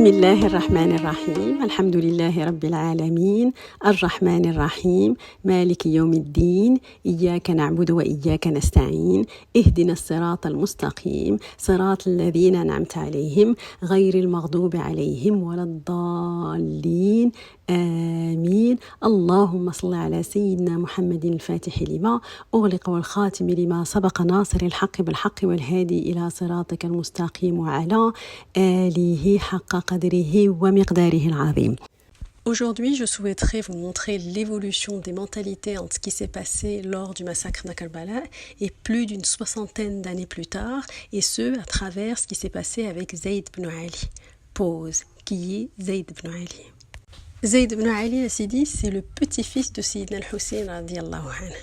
الله الرحمن الرحيم الحمد لله رب العالمين الرحمن الرحيم مالك يوم الدين إياك نعبد وإياك نستعين اهدنا الصراط المستقيم صراط الذين أنعمت عليهم غير المغضوب عليهم ولا الضالين آمين اللهم صل على سيدنا محمد الفاتح لما أغلق والخاتم لما سبق ناصر الحق بالحق والهادي إلى صراطك المستقيم وعلى آله حق قدره ومقداره العظيم. Aujourd'hui, je souhaiterais vous montrer l'évolution des mentalités entre ce qui s'est passé lors du massacre de Karbala et plus d'une 60aine d'années plus tard, et ce, à travers ce qui s'est passé avec Zayd ibn Ali. Pause. Qui est Zayd ibn Ali? Zayd ibn Ali al-Sidi, c'est le petit-fils de Sayyidina al-Hussein radiyallahu anhu.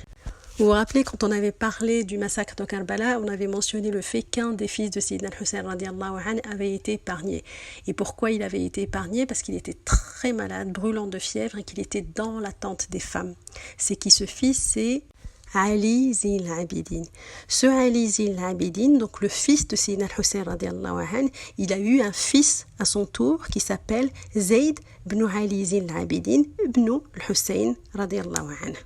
Vous vous rappelez, quand on avait parlé du massacre de Karbala, on avait mentionné le fait qu'un des fils de Sayyidina al-Hussein radiyallahu anhu avait été épargné. Et pourquoi il avait été épargné? Parce qu'il était très malade, brûlant de fièvre et qu'il était dans l'attente des femmes. C'est qui ce fils? C'est Ali Zin al-Abidin. Ce Ali Zin al-Abidin, donc le fils de Sayyidina al-Hussein radiyallahu anhu, il a eu un fils à son tour qui s'appelle Zayd ibn Ali Zin al-Abidin ibn al-Hussein radiyallahu anhu.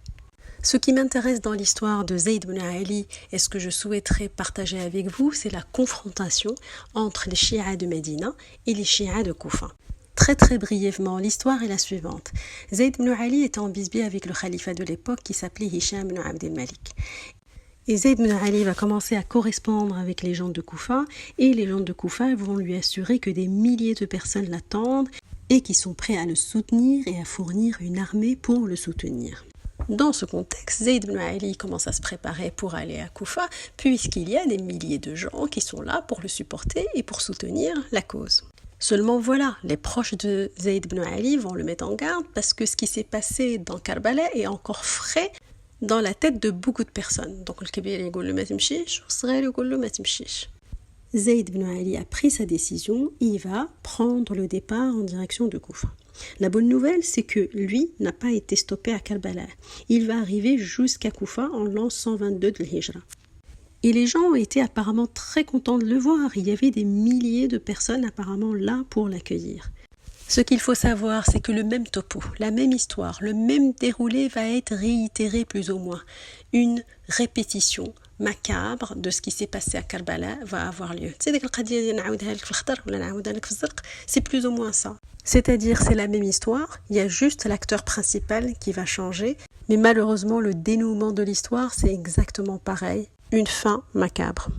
Ce qui m'intéresse dans l'histoire de Zayd ibn Ali et ce que je souhaiterais partager avec vous, c'est la confrontation entre les chiites de Médina et les chiites de Koufa. Très très brièvement, l'histoire est la suivante. Zayd ibn Ali était en bisbille avec le khalifa de l'époque qui s'appelait Hisham ibn Abd al-Malik. Et Zayd ibn Ali va commencer à correspondre avec les gens de Koufa et les gens de Koufa vont lui assurer que des milliers de personnes l'attendent et qui sont prêts à le soutenir et à fournir une armée pour le soutenir. Dans ce contexte, Zayd ibn Ali commence à se préparer pour aller à Koufa, puisqu'il y a des milliers de gens qui sont là pour le supporter et pour soutenir la cause. Seulement voilà, les proches de Zayd ibn Ali vont le mettre en garde parce que ce qui s'est passé dans Karbala est encore frais dans la tête de beaucoup de personnes. Donc le Kébir يقول له ما تمشيش والصغير يقول له ما تمشيش. Zayd ibn Ali a pris sa décision, il va prendre le départ en direction de Koufa. La bonne nouvelle, c'est que lui n'a pas été stoppé à Karbala. Il va arriver jusqu'à Koufa en l'an 122 de l'Hijra. Et les gens ont été apparemment très contents de le voir. Il y avait des milliers de personnes apparemment là pour l'accueillir. Ce qu'il faut savoir, c'est que le même topo, la même histoire, le même déroulé va être réitéré plus ou moins. Une répétition macabre de ce qui s'est passé à Karbala va avoir lieu. C'est plus ou moins ça. C'est-à-dire, c'est la même histoire, il y a juste l'acteur principal qui va changer, mais malheureusement, le dénouement de l'histoire, c'est exactement pareil, une fin macabre.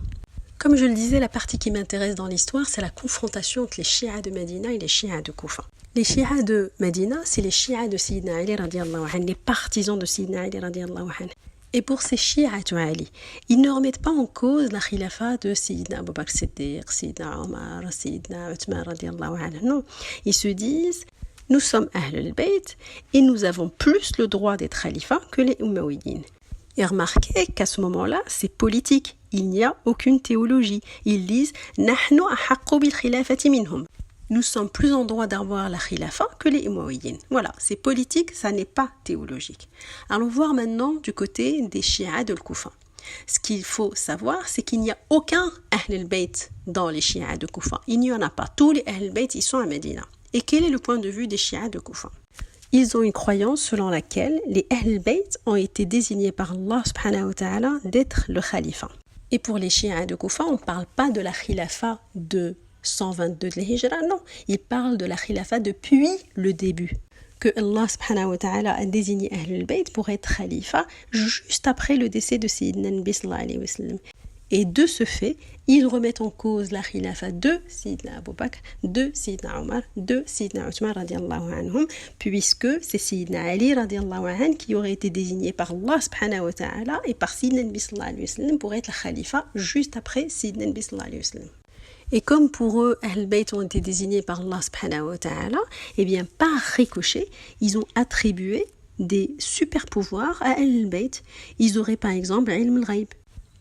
Comme je le disais, la partie qui m'intéresse dans l'histoire, c'est la confrontation entre les chiites de Médina et les chiites de Koufa. Les chiites de Médina, c'est les chiites de Sayyidina Ali radiyallahu anhu, les partisans de Sayyidina Ali radiyallahu anhu. Et pour ces chiites Ali, ils ne remettent pas en cause la khilafa de Sayyidina Abu Bakr Siddiq, Sayyidina Omar, Sayyidina Uthman radiyallahu anhu. Non, ils se disent, nous sommes Ahl al-Bayt et nous avons plus le droit d'être khalifa que les Umayyadines. Et remarquez qu'à ce moment-là, c'est politique. Il n'y a aucune théologie. Ils disent « Nahnu ahaqqu bil khilafati minhum ». Nous sommes plus en droit d'avoir la khilafa que les Umayyadines. Voilà, c'est politique, ça n'est pas théologique. Allons voir maintenant du côté des chiites de Koufa. Ce qu'il faut savoir, c'est qu'il n'y a aucun Ahl al-Bayt dans les chiites de Koufa. Il n'y en a pas. Tous les Ahl al-Bayt, ils sont à Médina. Et quel est le point de vue des chiites de Koufa? Ils ont une croyance selon laquelle les Ahl al-Bayt ont été désignés par Allah subhanahu wa ta'ala d'être le khalifa. Et pour les chiites de Koufa, on ne parle pas de la khilafa de 122 de l'Hijra, non. Il parle de la khilafa depuis le début. Que Allah subhanahu wa ta'ala a désigné Ahl al-Bayt pour être khalifa juste après le décès de Sayyidina Nabi sallallahu alayhi wa sallam. Et de ce fait, ils remettent en cause la khilafa de Sayyidina Abu Bakr, de Sayyidina Omar, de Sayyidina Uthman radiyallahu anhum, puisque c'est Sayyidina Ali radiyallahu anhu qui aurait été désigné par Allah subhanahu wa ta'ala et par Sayyidina Nabi sallallahu alayhi wa sallam pour être le khalifa juste après Sayyidina Nabi sallallahu alayhi wa sallam. Et comme pour eux, Ahl-Bayt ont été désignés par Allah subhanahu wa ta'ala, eh bien par ricochet, ils ont attribué des super pouvoirs à Ahl-Bayt. Ils auraient par exemple ilm al-ghaib.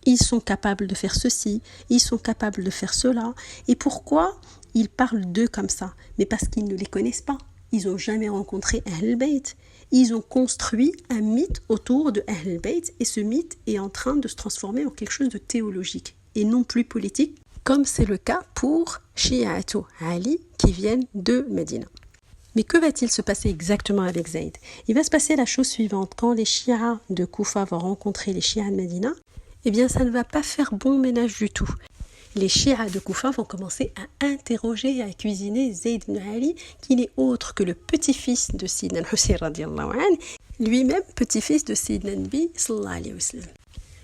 Ils sont capables de faire ceci, ils sont capables de faire cela. Et pourquoi ils parlent d'eux comme ça? Mais parce qu'ils ne les connaissent pas. Ils n'ont jamais rencontré Ahl-Bayt. Ils ont construit un mythe autour de Ahl-Bayt et ce mythe est en train de se transformer en quelque chose de théologique et non plus politique comme c'est le cas pour Shi'atu Ali qui viennent de Médina. Mais que va-t-il se passer exactement avec Zayd? Il va se passer la chose suivante. Quand les Shi'as de Koufa vont rencontrer les Shi'as de Médina, eh bien ça ne va pas faire bon ménage du tout. Les Shi'as de Koufa vont commencer à interroger et à cuisiner Zayd ibn Ali, qui n'est autre que le petit-fils de Sidna al-Hussein radiallahu anhu, lui-même petit-fils de Sidna Nabi sallallahu alayhi wa sallam.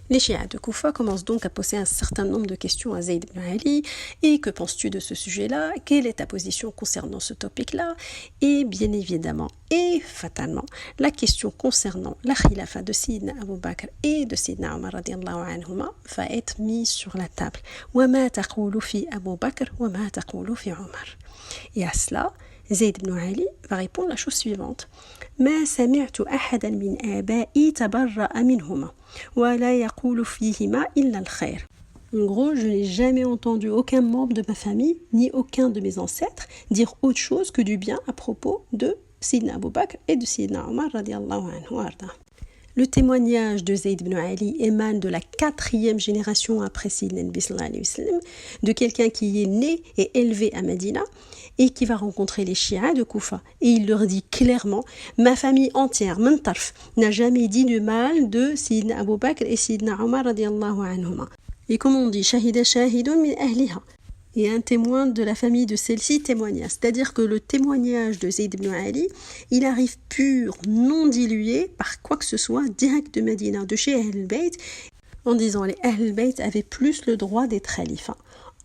Les Shi'as de Koufa commencent donc à poser un certain nombre de questions à Zayd ibn Ali. Et que penses-tu de ce sujet-là? Quelle est ta position concernant ce topic-là? Et bien évidemment et fatalement, la question concernant la khilafa de Sidna Abu Bakr et de Sidna Omar radiallahu anhuma va être mise sur la table. وَمَا تَقُولُ فِي أَبُو بَكْرٍ وَمَا تَقُولُ فِي عُمَرٍ. Et à cela, Zayd ibn Ali va répondre la chose suivante. ما سمعت أحدا من آبائي تبرأ منهما ولا يقول فيهما إلا الخير. En gros, je n'ai jamais entendu aucun membre de ma famille, ni aucun de mes ancêtres, dire autre chose que du bien à propos de Sidna Abu Bakr et de Sidna Omar radiallahu anhu arda. Le témoignage de Zayd ibn Ali émane de la 4e génération après Sidna Nabi sallallahu alayhi wa sallam, de quelqu'un qui est né et élevé à Médina et qui va rencontrer les Shi'as de Koufa. Et il leur dit clairement, ma famille entière, Mantarf, n'a jamais dit du mal de Sidna Abu Bakr et Sidna Omar radiallahu anhuma. Et comme on dit, shahida shahidun min ahliha. Et un témoin de la famille de celle-ci témoigna. C'est-à-dire que le témoignage de Zayd ibn Ali, il arrive pur, non dilué par quoi que ce soit, direct de Médina, de chez Ahl Bayt, en disant les Ahl Bayt avaient plus le droit d'être khalifa.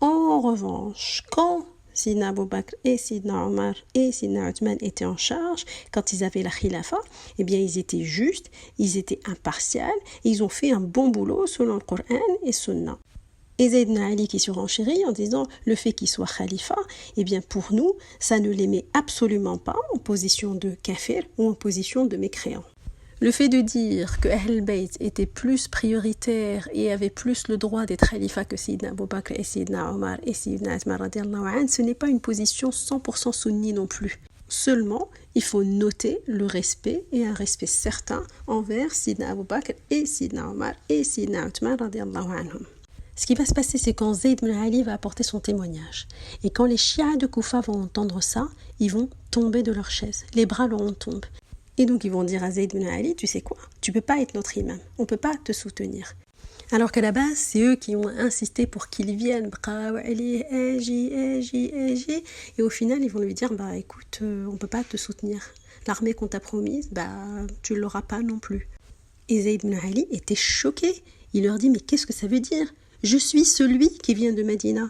En revanche, quand Sidna Abu Bakr et Sidna Omar et Sidna Uthman étaient en charge, quand ils avaient la khilafa, eh bien ils étaient justes, ils étaient impartials, et ils ont fait un bon boulot selon le Coran et Sunna. Et Zayd ibn Ali qui surenchérit en disant le fait qu'il soit khalifa, eh bien pour nous, ça ne les met absolument pas en position de kafir ou en position de mécréant. Le fait de dire que Ahl Bayt était plus prioritaire et avait plus le droit d'être khalifa que Sidna Abu Bakr et Sidna Omar et Sidna Uthman radiallahu anhu, ce n'est pas une position 100% sunni non plus. Seulement, il faut noter le respect et un respect certain envers Sidna Abu Bakr et Sidna Omar et Sidna Uthman radiallahu anhum. Ce qui va se passer, c'est quand Zayd ibn Ali va apporter son témoignage. Et quand les Shi'as de Koufa vont entendre ça, ils vont tomber de leur chaise. Les bras leur en tombent. Et donc ils vont dire à Zayd ibn Ali, tu sais quoi, tu peux pas être notre imam, on peut pas te soutenir. Alors qu'à la base, c'est eux qui ont insisté pour qu'il vienne. Et au final, ils vont lui dire, écoute, on peut pas te soutenir. L'armée qu'on t'a promise, tu l'auras pas non plus. Et Zayd ibn Ali était choqué. Il leur dit, mais qu'est-ce que ça veut dire? Je suis celui qui vient de Médina.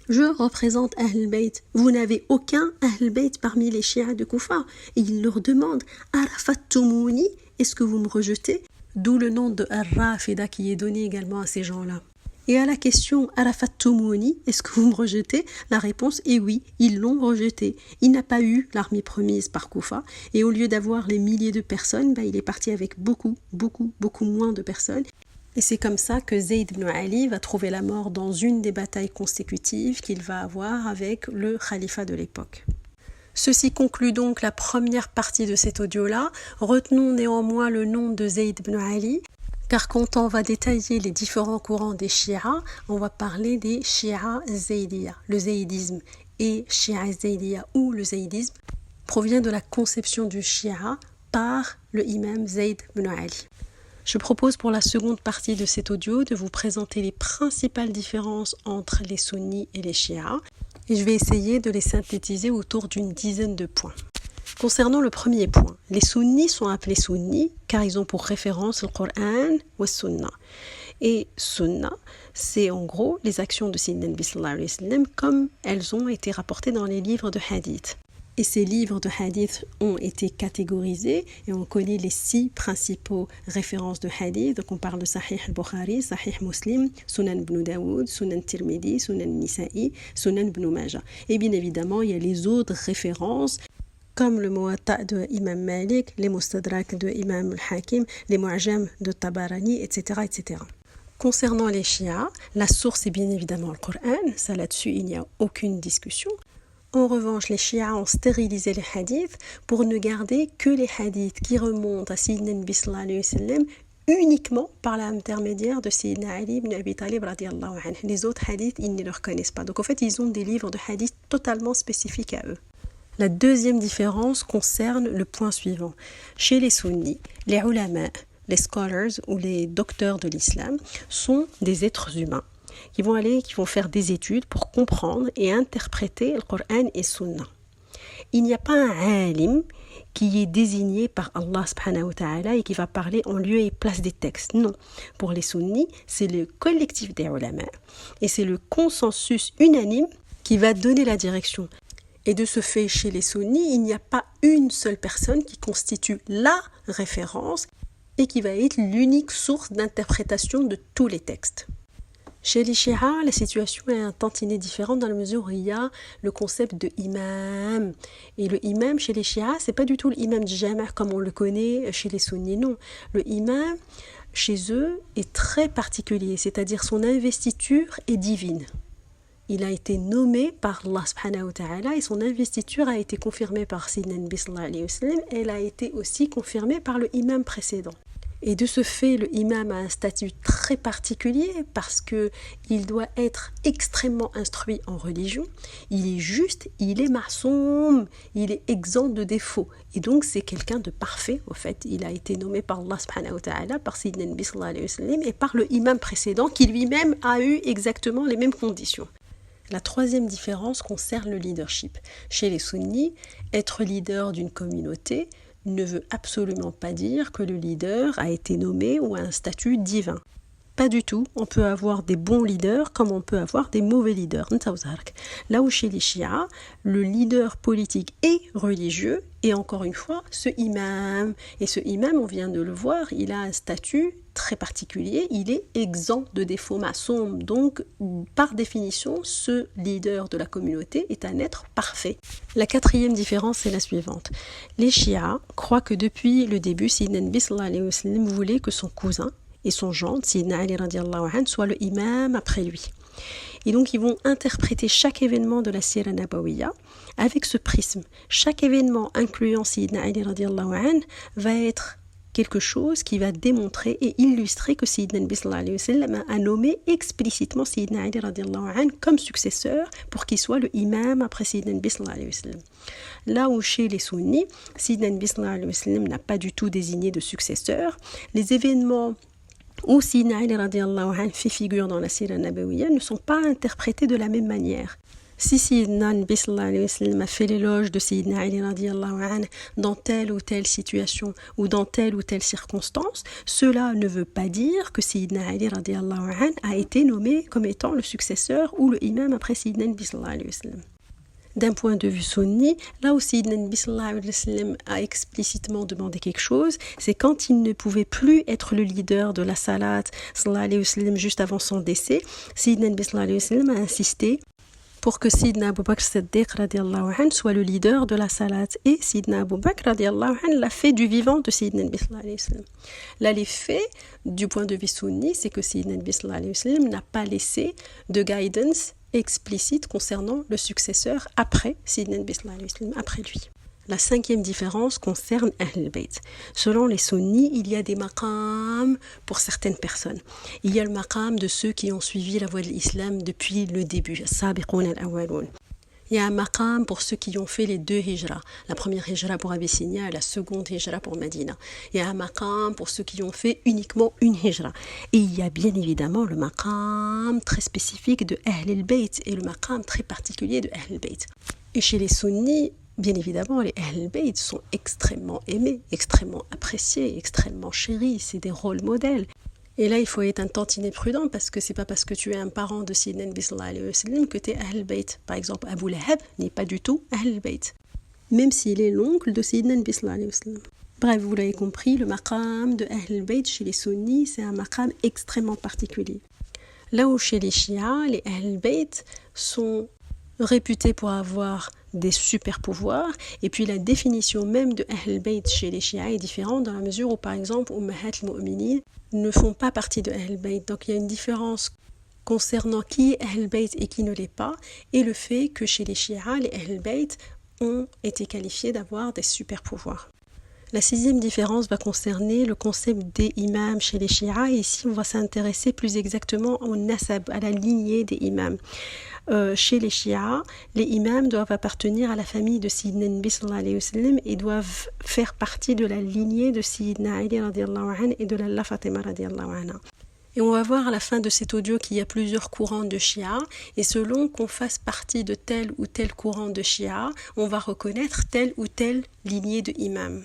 Je représente Ahl Bayt. Vous n'avez aucun Ahl Bayt parmi les Shi'as de Koufa. Et il leur demande, Arafattumuni, est-ce que vous me rejetez? D'où le nom de Ar-Rafida qui est donné également à ces gens-là. Et à la question Arafattumuni, est-ce que vous me rejetez? La réponse est oui, ils l'ont rejeté. Il n'a pas eu l'armée promise par Koufa. Et au lieu d'avoir les milliers de personnes, il est parti avec beaucoup moins de personnes. Et c'est comme ça que Zayd ibn Ali va trouver la mort dans une des batailles consécutives qu'il va avoir avec le khalifa de l'époque. Ceci conclut donc la première partie de cet audio-là. Retenons néanmoins le nom de Zayd ibn Ali, car quand on va détailler les différents courants des Shi'as, on va parler des Shi'as Zaydiya. Le zaydisme et Shi'as Zaydiya ou le zaydisme provient de la conception du Shi'a par le imam Zayd ibn Ali. Je propose pour la seconde partie de cet audio de vous présenter les principales différences entre les sunnis et les chiites et je vais essayer de les synthétiser autour d'une dizaine de points. Concernant le premier point, les sunnis sont appelés sunnis car ils ont pour référence le Coran ou le Sunna. Et Sunna, c'est en gros les actions de Sayyidina Nabi sallallahu alayhi wa sallam comme elles ont été rapportées dans les livres de hadith. Et ces livres de hadith ont été catégorisés et on connaît les 6 principaux références de hadith. Donc on parle de Sahih al-Bukhari, Sahih Muslim, Sunan ibn Daoud, Sunan Tirmidhi, Sunan Nisa'i, Sunan ibn Majah. Et bien évidemment, il y a les autres références comme le Muwatta de Imam Malik, les Mustadrak de Imam al-Hakim, les Mu'jam de Tabarani, etc., etc. Concernant les Shi'a, la source est bien évidemment le Coran. Ça là-dessus, il n'y a aucune discussion. En revanche, les Shi'as ont stérilisé les hadiths pour ne garder que les hadiths qui remontent à Sayyidina Nabi sallallahu alayhi wa sallam uniquement par l'intermédiaire de Sayyidina Ali ibn Abi Talib radiallahu anhu. Les autres hadiths, ils ne le reconnaissent pas. Donc en fait, ils ont des livres de hadiths totalement spécifiques à eux. La deuxième différence concerne le point suivant. Chez les sunnis, les ulama, les scholars ou les docteurs de l'islam sont des êtres humains qui vont faire des études pour comprendre et interpréter le Coran et Sunna. Il n'y a pas un alim qui est désigné par Allah subhanahu wa ta'ala et qui va parler en lieu et place des textes. Non, pour les sunnis, c'est le collectif des ulama et c'est le consensus unanime qui va donner la direction. Et de ce fait, chez les sunnis, il n'y a pas une seule personne qui constitue la référence et qui va être l'unique source d'interprétation de tous les textes. Chez les chiites, la situation est un tantinet différente dans la mesure où il y a le concept de imam. Et le imam chez les chiites, c'est pas du tout l'imam du jama' comme on le connaît chez les sunnis, non. Le imam, chez eux, est très particulier, c'est-à-dire son investiture est divine. Il a été nommé par Allah subhanahu wa ta'ala et son investiture a été confirmée par Sayyidina Nabi sallallahu alayhi wa sallam. Elle a été aussi confirmée par le imam précédent. Et de ce fait, le imam a un statut très particulier parce qu'il doit être extrêmement instruit en religion. Il est juste, il est ma'soum, il est exempt de défauts. Et donc, c'est quelqu'un de parfait, au fait. Il a été nommé par Allah subhanahu wa ta'ala, par Sayyidina Nabi sallallahu alayhi wa sallam et par le imam précédent qui lui-même a eu exactement les mêmes conditions. La troisième différence concerne le leadership. Chez les sunnis, être leader d'une communauté ne veut absolument pas dire que le leader a été nommé ou a un statut divin. Pas du tout, on peut avoir des bons leaders comme on peut avoir des mauvais leaders. Là où chez les chiites, le leader politique est religieux et encore une fois, ce imam. Et ce imam, on vient de le voir, il a un statut très particulier, il est exempt de défauts maçons. Donc, par définition, ce leader de la communauté est un être parfait. La quatrième différence est la suivante. Les chiites croient que depuis le début, Sayyidina Nabi sallallahu alayhi wa sallam voulait que son cousin et son gendre, Sayyidina Ali radiallahu anhu, soit le imam après lui. Et donc ils vont interpréter chaque événement de la Sira Nabawiyya avec ce prisme. Chaque événement incluant Sayyidina Ali radiallahu anhu va être quelque chose qui va démontrer et illustrer que Sayyidina Nabi sallallahu alayhi wa sallam a nommé explicitement Sayyidina Ali radiallahu anhu comme successeur pour qu'il soit le imam après Sayyidina Nabi sallallahu alayhi wa sallam. Là où chez les sunnis, Sayyidina Nabi sallallahu alayhi wa sallam n'a pas du tout désigné de successeur, les événements où Sayyidina Ali radiallahu anhu fait figure dans la Sira Nabawiyya ne sont pas interprétés de la même manière. Si Sayyidina Nabi sallallahu alayhi wa sallam a fait l'éloge de Sayyidina Ali radiallahu anhu dans telle ou telle situation ou dans telle ou telle circonstance, cela ne veut pas dire que Sayyidina Ali radiallahu anhu a été nommé comme étant le successeur ou le imam après Sayyidina Nabi sallallahu alayhi wa sallam. D'un point de vue sunni, là où Sayyidina Nabi sallallahu alayhi wa sallam a explicitement demandé quelque chose, c'est quand il ne pouvait plus être le leader de la salat sallallahu alayhi wa sallam juste avant son décès, Sayyidina Nabi sallallahu alayhi wa sallam a insisté pour que Sayyidina Abu Bakr Siddiq radiallahu anhu soit le leader de la salat. Et Sayyidina Abu Bakr radiallahu anhu l'a fait du vivant de Sayyidina Nabi sallallahu alayhi wa sallam. Là, les faits, du point de vue sunni, c'est que Sayyidina Nabi sallallahu alayhi wa sallam n'a pas laissé de guidance explicite concernant le successeur après Sayyidina Nabi sallallahu alayhi wa sallam, après lui. La cinquième différence concerne Ahl al-Bayt. Selon les sunnis, il y a des maqams pour certaines personnes. Il y a le maqam de ceux qui ont suivi la voie de l'islam depuis le début, as-sabiqoun al-awwaloun. Il y a un maqam pour ceux qui ont fait les deux hijras, la première hijra pour Abyssinia et la seconde hijra pour Medina. Il y a un maqam pour ceux qui ont fait uniquement une hijra. Et il y a bien évidemment le maqam très spécifique de Ahl al-Bayt et le maqam très particulier de Ahl al-Bayt. Et chez les sunnis, bien évidemment, les Ahl al-Bayt sont extrêmement aimés, extrêmement appréciés, extrêmement chéris. C'est des rôles modèles. Et là, il faut être un tantinet prudent parce que c'est pas parce que tu es un parent de Sayyidina Nabi sallallahu alayhi wa sallam que tu es Ahl al-Bayt. Par exemple, Abu Lahab n'est pas du tout Ahl al-Bayt, même s'il est l'oncle de Sayyidina Nabi sallallahu alayhi wa sallam. Bref, vous l'avez compris, le maqam de Ahl al-Bayt chez les sunnis, c'est un maqam extrêmement particulier. Là où chez les chiites, les Ahl al-Bayt sont réputés pour avoir des super pouvoirs, et puis la définition même de Ahl al-Bayt chez les chiites est différente dans la mesure où, par exemple, Ummahat al-Mu'minin ne font pas partie de Ahl al-Bayt. Donc il y a une différence concernant qui est Ahl al-Bayt et qui ne l'est pas, et le fait que chez les chiites, les Ahl al-Bayt ont été qualifiés d'avoir des super pouvoirs. La sixième différence va concerner le concept des imams chez les chiites. Et ici, on va s'intéresser plus exactement au nasab, à la lignée des imams. Chez les chiites, les imams doivent appartenir à la famille de Sayyidina Nabi sallallahu alayhi wa sallam et doivent faire partie de la lignée de Sayyidina Ali radiallahu anhu et de la Fatima radiallahu anha. Et on va voir à la fin de cet audio qu'il y a plusieurs courants de chiites et selon qu'on fasse partie de tel ou tel courant de chiites, on va reconnaître telle ou telle lignée de imams.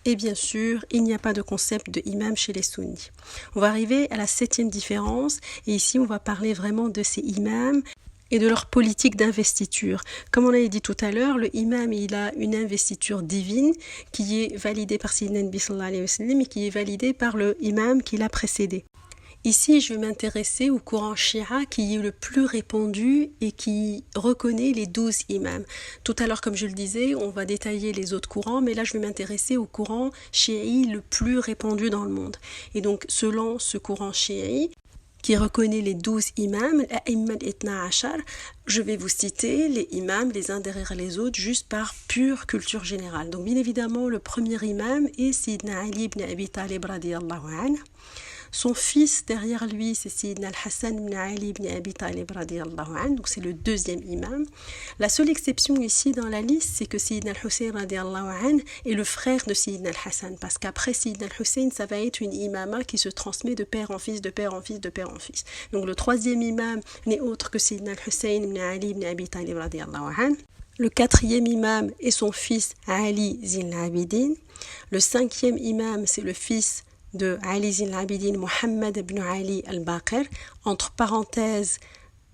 Et bien sûr, il n'y a pas de concept de imam chez les sunnis. On va arriver à la septième différence et ici on va parler vraiment de ces imams et de leur politique d'investiture. Comme on l'a dit tout à l'heure, le imam il a une investiture divine qui est validée par Sayyidina Nabi sallallahu alayhi wa sallam et qui est validée par le imam qui l'a précédé. Ici, je vais m'intéresser au courant chiite qui est le plus répandu et qui reconnaît les 12 imams. Tout à l'heure, comme je le disais, on va détailler les autres courants, mais là, je vais m'intéresser au courant chiite le plus répandu dans le monde. Et donc, selon ce courant chiite, qui reconnaît les 12 imams, je vais vous citer les imams les uns derrière les autres juste par pure culture générale. Donc, bien évidemment, le premier imam est Sayyidina Ali ibn Abi Talib radiyallahu anhu. Son fils derrière lui, c'est Sayyidina al-Hassan ibn Ali ibn Abi Talib radiyallahu anhu, donc c'est le deuxième imam. La seule exception ici dans la liste, c'est que Sayyidina al-Hussein radiyallahu anhu est le frère de Sayyidina al-Hassan, parce qu'après Sayyidina al-Hussein, ça va être une imama qui se transmet de père en fils, de père en fils, de père en fils. Donc le troisième imam n'est autre que Sayyidina al-Hussein ibn Ali ibn Abi Talib radiyallahu anhu. Le quatrième imam est son fils Ali Zin al-Abidin. Le cinquième imam, c'est le fils de Ali Zin al-Abidin, Mohammed ibn Ali al-Baqir. Entre parenthèses,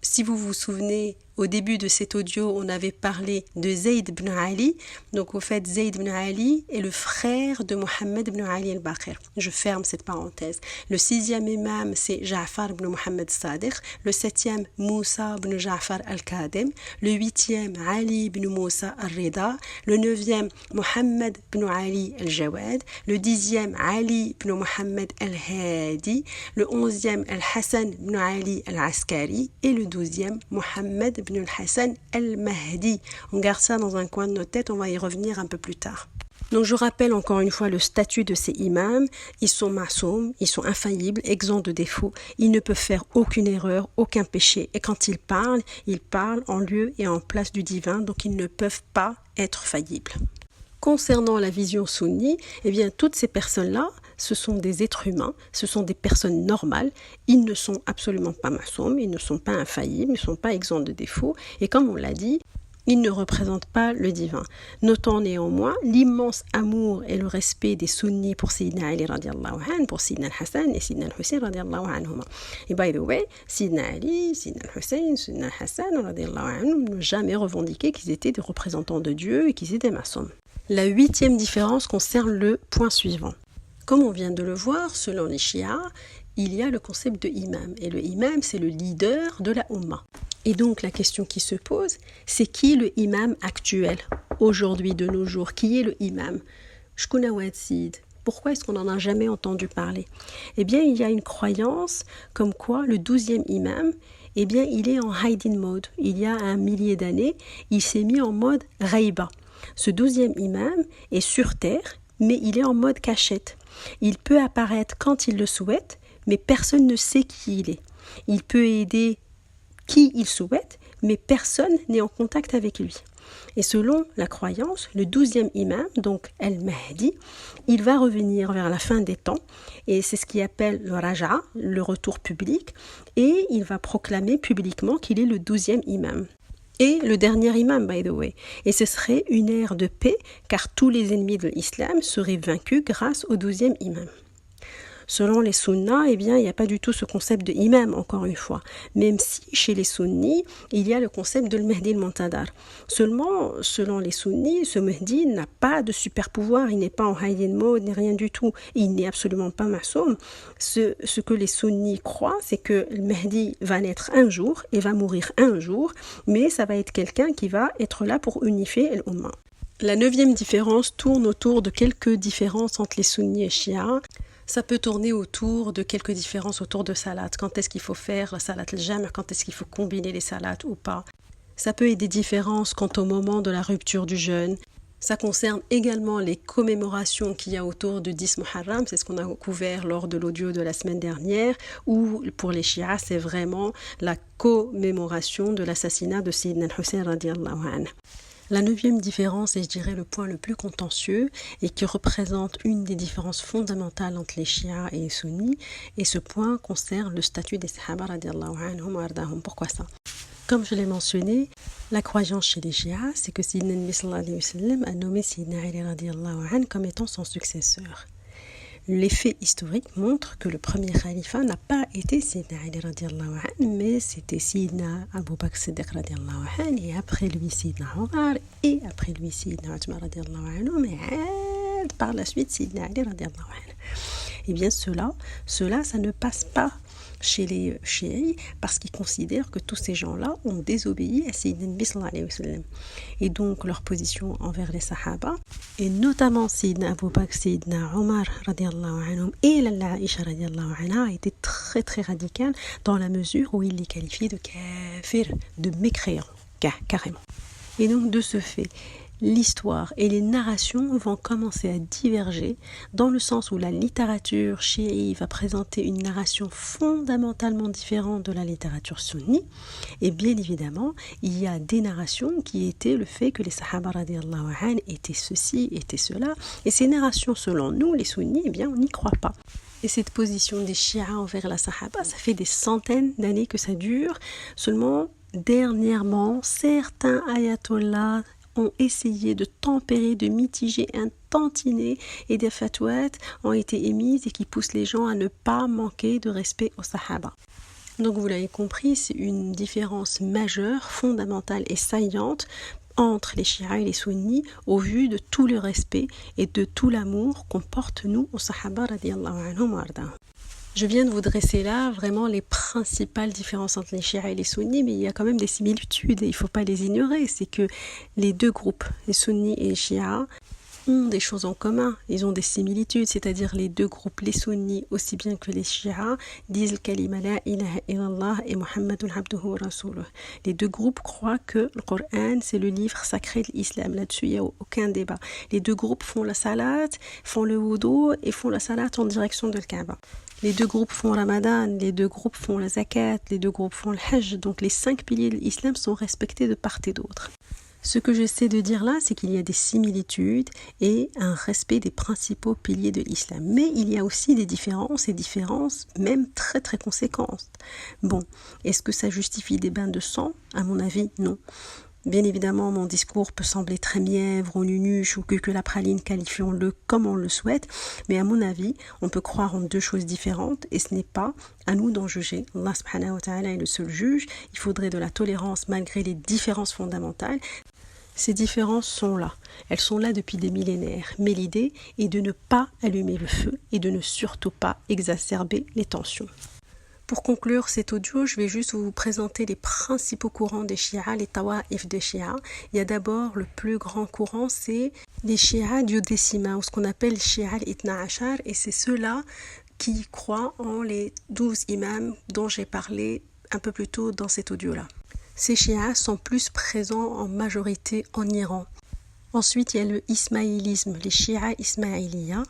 si vous vous souvenez, au début de cet audio, on avait parlé de Zayd ibn Ali. Donc, au fait, Zayd ibn Ali est le frère de Mohammed ibn Ali al-Baqir. Je ferme cette parenthèse. Le sixième imam, c'est Ja'far ibn Mohammed Sadiq. Le septième, Moussa ibn Ja'far al-Kadem. Le huitième, Ali ibn Moussa al-Rida. Le neuvième, Mohammed ibn Ali al-Jawad. Le dixième, Ali ibn Mohammed al-Hadi. Le onzième, Al-Hassan ibn Ali al-Askari. Et le douzième, Mohammed ibn al-Hassan al-Mahdi. On garde ça dans un coin de nos têtes, on va y revenir un peu plus tard. Donc je rappelle encore une fois le statut de ces imams. Ils sont ma'soum, ils sont infaillibles, exempts de défauts. Ils ne peuvent faire aucune erreur, aucun péché. Et quand ils parlent en lieu et en place du divin, donc ils ne peuvent pas être faillibles. Concernant la vision sunni, eh bien toutes ces personnes-là, ce sont des êtres humains, ce sont des personnes normales, ils ne sont absolument pas maçons, ils ne sont pas infaillibles, ils ne sont pas exempts de défauts, et comme on l'a dit, ils ne représentent pas le divin. Notons néanmoins l'immense amour et le respect des sunnis pour Sayyidina Ali radiallahu anhu, pour Sayyidina al-Hassan et Sayyidina al-Hussein radiallahu anhuma. Et by the way, Sayyidina Ali, Sayyidina al-Hussein, Sayyidina al-Hassan radiallahu anhu n'ont jamais revendiqué qu'ils étaient des représentants de Dieu et qu'ils étaient maçons. La huitième différence concerne le point suivant. Comme on vient de le voir, selon les chiites, il y a le concept de imam. Et le imam, c'est le leader de la Ummah. Et donc, la question qui se pose, c'est qui le imam actuel, aujourd'hui, de nos jours? Qui est le imam? Shkuna Wad Sid. Pourquoi est-ce qu'on n'en a jamais entendu parler? Eh bien, il y a une croyance comme quoi le 12e imam, eh bien, il est en hiding mode. Il y a 1 millier d'années, il s'est mis en mode Ghaiba. Ce 12e imam est sur terre, mais il est en mode cachette. Il peut apparaître quand il le souhaite, mais personne ne sait qui il est. Il peut aider qui il souhaite, mais personne n'est en contact avec lui. Et selon la croyance, le 12e imam, donc Al-Mahdi, il va revenir vers la fin des temps, et c'est ce qu'il appelle le Raja, le retour public, et il va proclamer publiquement qu'il est le 12e imam. Et le dernier imam, by the way. Et ce serait une ère de paix, car tous les ennemis de l'islam seraient vaincus grâce au 12e imam. Selon les sunnas, eh bien, il n'y a pas du tout ce concept de imam, encore une fois. Même si, chez les sunnis, il y a le concept de Mahdi al-Muntadhar. Seulement, selon les sunnis, ce Mahdi n'a pas de super pouvoir, il n'est pas en hiding mode, ni rien du tout. Il n'est absolument pas masoum. Ce que les sunnis croient, c'est que le Mahdi va naître un jour et va mourir un jour, mais ça va être quelqu'un qui va être là pour unifier l'Ummah. La 9e différence tourne autour de quelques différences entre les sunnis et chiites. Ça peut tourner autour de quelques différences autour de salat. Quand est-ce qu'il faut faire salat al-jam', quand est-ce qu'il faut combiner les salats ou pas. Ça peut être des différences quant au moment de la rupture du jeûne. Ça concerne également les commémorations qu'il y a autour du 10 Muharram, c'est ce qu'on a couvert lors de l'audio de la semaine dernière, où pour les chiites, c'est vraiment la commémoration de l'assassinat de Sayyidina Hussein radiallahu anhu. La 9e différence, et je dirais le point le plus contentieux, et qui représente une des différences fondamentales entre les chiites et les sunnis, et ce point concerne le statut des sahaba radiallahu anhum wa ardahum. Pourquoi ça? Comme je l'ai mentionné, la croyance chez les chiites, c'est que Sayyidina Nabi sallallahu alayhi wa sallam a nommé Sayyidina Ali radiallahu anhu comme étant son successeur. Les faits historiques montrent que le premier khalifa n'a pas été Sayyidina Ali radiallahu anhu, mais c'était Sayyidina Abu Bakr Siddiq radiallahu anhu, et après lui Sayyidina Omar, et après lui Sayyidina Uthman radiallahu anhu, mais par la suite Sayyidina Ali radiallahu anhu. Eh bien cela, ça ne passe pas chez les chiites parce qu'ils considèrent que tous ces gens-là ont désobéi à Sayyidina Nabi sallallahu alayhi wa sallam. Et donc leur position envers les sahaba, et notamment Sayyidina Abu Bakr, Sayyidina Omar radiallahu anhum et Lalla Aisha radiallahu anha, a été très très radicale dans la mesure où il les qualifiait de kafir, de mécréants, carrément. Et donc de ce fait, l'histoire et les narrations vont commencer à diverger dans le sens où la littérature chiite va présenter une narration fondamentalement différente de la littérature sunni, et bien évidemment il y a des narrations qui étaient le fait que les sahaba radiallahu anhu étaient ceci, étaient cela, et ces narrations selon nous les sunnis, eh bien on n'y croit pas. Et cette position des chiites envers la sahaba, ça fait des centaines d'années que ça dure. Seulement dernièrement certains ayatollahs ont essayé de tempérer, de mitiger un tantinet, et des fatwas ont été émises et qui poussent les gens à ne pas manquer de respect aux sahaba. Donc vous l'avez compris, c'est une différence majeure, fondamentale et saillante entre les chiites et les sunnis au vu de tout le respect et de tout l'amour qu'on porte nous aux sahaba radiallahu anhum wa ardahum. Je viens de vous dresser là vraiment les principales différences entre les chiites et les sunnis, mais il y a quand même des similitudes et il ne faut pas les ignorer. C'est que les deux groupes, les sunnis et les chiites, ont des choses en commun, ils ont des similitudes, c'est-à-dire les deux groupes, les sunnis aussi bien que les chiites, disent le kalima la ilaha illallah et Muhammadun abduhu wa rasuluh. Les deux groupes croient que le Coran c'est le livre sacré de l'islam, là-dessus il n'y a aucun débat. Les deux groupes font la salat, font le wudu et font la salat en direction de Kaaba. Les deux groupes font Ramadan, les deux groupes font la zakat, les deux groupes font le hajj, donc les 5 piliers de l'islam sont respectés de part et d'autre. Ce que j'essaie de dire là, c'est qu'il y a des similitudes et un respect des principaux piliers de l'islam. Mais il y a aussi des différences, et différences même très très conséquentes. Bon, est-ce que ça justifie des bains de sang? À mon avis, non. Bien évidemment, mon discours peut sembler très mièvre ou nunuche ou que la praline, qualifions-le comme on le souhaite, mais à mon avis, on peut croire en deux choses différentes et ce n'est pas à nous d'en juger. Allah subhanahu wa ta'ala est le seul juge, il faudrait de la tolérance malgré les différences fondamentales. Ces différences sont là, elles sont là depuis des millénaires, mais l'idée est de ne pas allumer le feu et de ne surtout pas exacerber les tensions. Pour conclure cet audio, je vais juste vous présenter les principaux courants des chiites, les tawa'if des chiites. Il y a d'abord le plus grand courant, c'est les chiites duodécima, ou ce qu'on appelle les chiites Ithna Ashar, et c'est ceux-là qui croient en les 12 imams dont j'ai parlé un peu plus tôt dans cet audio-là. Ces chiites sont plus présents en majorité en Iran. Ensuite, il y a le ismaïlisme, les chiites ismaïliens.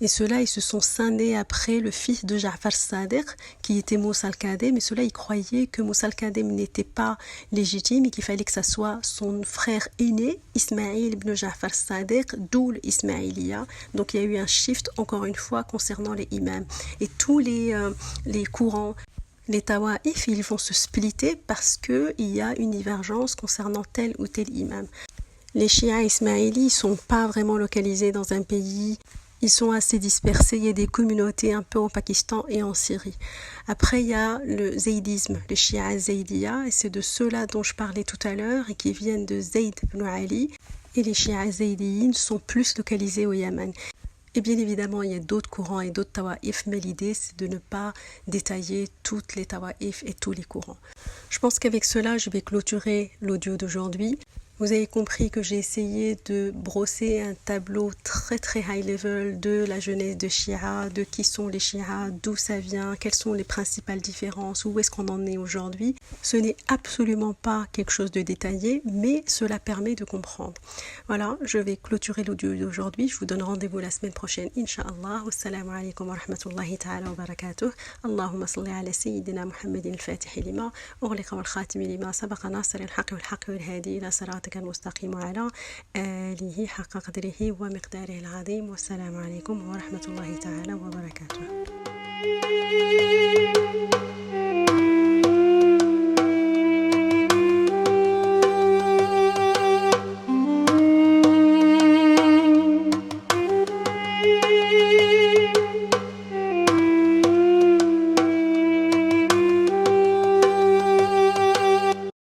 Et ceux-là, ils se sont scindés après le fils de Ja'far Sadiq, qui était Moussa al-Kadhem. Et ceux-là, ils croyaient que Moussa al-Kadhem n'était pas légitime et qu'il fallait que ça soit son frère aîné, Ismaïl ibn Ja'far Sadiq, d'où l'Ismaïlia. Donc il y a eu un shift, encore une fois, concernant les imams. Et tous les courants, les tawa'if, ils vont se splitter parce qu'il y a une divergence concernant tel ou tel imam. Les chiites ismaïlis ne sont pas vraiment localisés dans un pays. Ils sont assez dispersés, il y a des communautés un peu au Pakistan et en Syrie. Après, il y a le zaydisme, les chiites zaydiya, et c'est de ceux-là dont je parlais tout à l'heure et qui viennent de Zayd ibn Ali. Et les chiites zaydiyin sont plus localisés au Yémen. Et bien évidemment, il y a d'autres courants et d'autres tawa'if, mais l'idée, c'est de ne pas détailler toutes les tawa'if et tous les courants. Je pense qu'avec cela, je vais clôturer l'audio d'aujourd'hui. Vous avez compris que j'ai essayé de brosser un tableau très très high level de la jeunesse de Shia, de qui sont les Shia, d'où ça vient, quelles sont les principales différences, où est-ce qu'on en est aujourd'hui. Ce n'est absolument pas quelque chose de détaillé, mais cela permet de comprendre. Voilà, je vais clôturer l'audio d'aujourd'hui. Je vous donne rendez-vous la semaine prochaine, Inch'Allah. Wassalamu alaikum wa rahmatullahi ta'ala wa barakatuh. Allahumma salli ala sayyidina Muhammadin al-Fatih lima, ughliqa wal khatimi lima, sabaqa nasir al-haqq wal haqq wal hadi ila siratika al-mustaqim wa ala alihi haqqa qadrihi wa miqdarihi al-azim. Wassalamu alaikum wa rahmatullahi ta'ala wa barakatuh.